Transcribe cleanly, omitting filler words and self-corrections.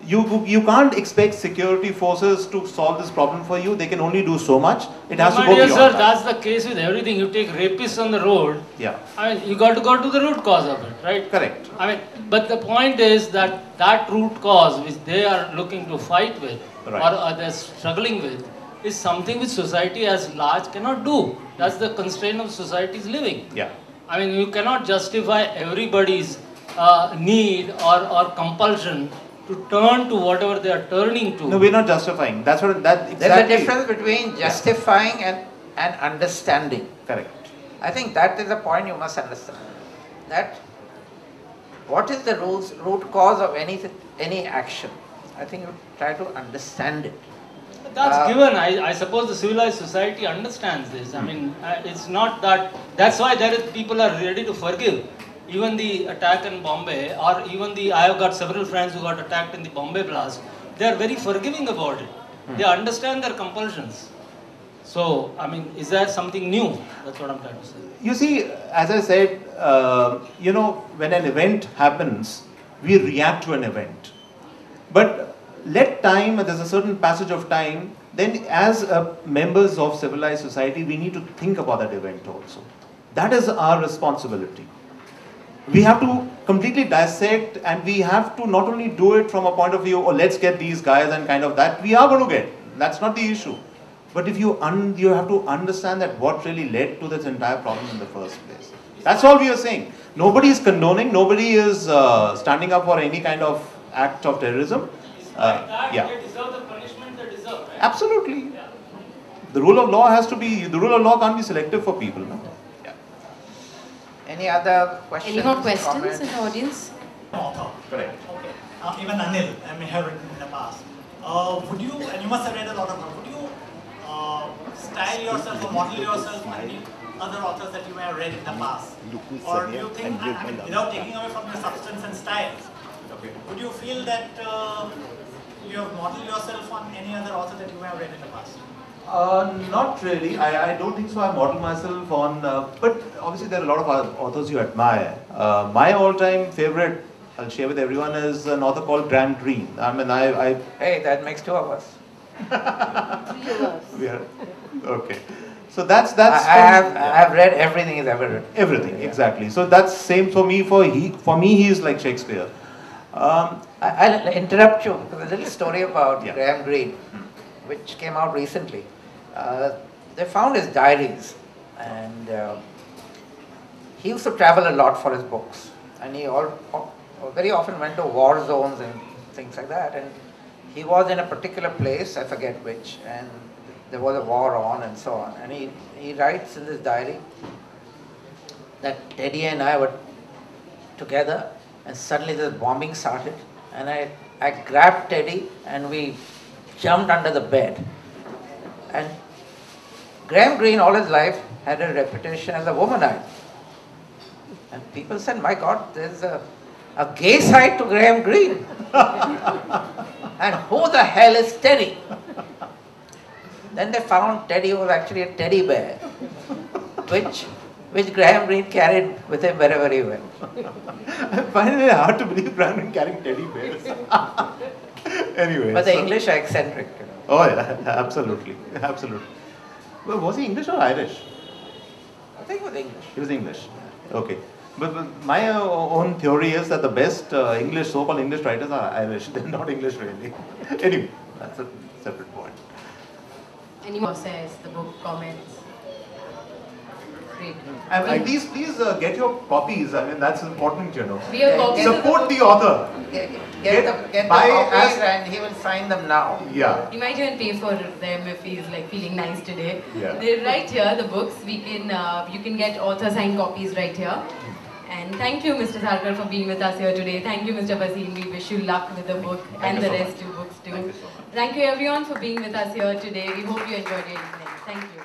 you can't expect security forces to solve this problem for you. They can only do so much. It has to go beyond sir, that. that's the case with everything. You take rapists on the road. Yeah. I mean, you got to go to the root cause of it, right? Correct. I mean, but the point is that that root cause which they are looking to fight with, right, or they're struggling with, is something which society as large cannot do. That's the constraint of society's living. Yeah. I mean, you cannot justify everybody's need or compulsion to turn to whatever they are turning to. No, we're not justifying. That's what that exactly. There's a difference between justifying and understanding. Correct. I think that is the point you must understand. That what is the root cause of any action? I think you try to understand it. That's given. I suppose the civilized society understands this. I mean, it's not that. That's why people are ready to forgive. Even the attack in Bombay, or even I have got several friends who got attacked in the Bombay blast. They are very forgiving about it. They understand their compulsions. So, I mean, is that something new? That's what I'm trying to say. You see, as I said, you know, when an event happens, we react to an event. But let time, there's a certain passage of time, then as members of civilized society, we need to think about that event also. That is our responsibility. We have to completely dissect, and we have to not only do it from a point of view, oh, let's get these guys and kind of that, we are going to get. That's not the issue. But if you have to understand that what really led to this entire problem in the first place. That's all we are saying. Nobody is condoning, nobody is standing up for any kind of act of terrorism. Yeah. They deserve the punishment they deserve, right? Absolutely. Yeah. The rule of law can't be selective for people. No? Yeah. Any other questions? Any more questions in the audience? Author. Correct. Okay. Even Anil, I may have written in the past. Would you, and you must have read a lot of them, would you style yourself or model yourself on any other authors that you may have read in the past? Or do you think, without taking away from your substance and style, would you feel that you have modeled yourself on any other author that you may have read in the past? Not really. I don't think so. I model myself on, but obviously there are a lot of authors you admire. My all-time favorite, I'll share with everyone, is an author called Graham Greene. I mean, Hey, that makes two of us. 3 of us. Yeah. Okay. So that's. I have read everything he's ever written. Everything, exactly. So that's same for me. For me, he is like Shakespeare. I'll interrupt you. There's a little story about Graham Greene, which came out recently. They found his diaries, and he used to travel a lot for his books, and he very often went to war zones and things like that. And he was in a particular place, I forget which, and there was a war on and so on. And he writes in this diary that Teddy and I were together, and suddenly this bombing started, and I grabbed Teddy and we jumped under the bed. And Graham Greene all his life had a reputation as a womanizer. And people said, my God, there's a gay side to Graham Greene. And who the hell is Teddy? Then they found Teddy was actually a teddy bear, which Graham Greene carried with him wherever he went. I find it hard to believe Graham Greene carrying teddy bears. Anyway. But the English are eccentric. You know. Oh yeah, absolutely, absolutely. Well, was he English or Irish? I think he was English. He was English. Okay. But my own theory is that the best so-called English writers are Irish. They're not English really. Anyway, that's a separate point. Any more says the book, comments? Great. And please get your copies. I mean, that's important, you know. We have copies. Support the author. Get the copies and he will sign them now. Yeah. You might even pay for them if he's like feeling nice today. Yeah. They're right here, the books. You can get author signed copies right here. And thank you, Mr. Sarkar, for being with us here today. Thank you, Mr. Bhasin. We wish you luck with the book and the rest two books too. Thank you so much. Thank you everyone for being with us here today. We hope you enjoyed your evening. Thank you.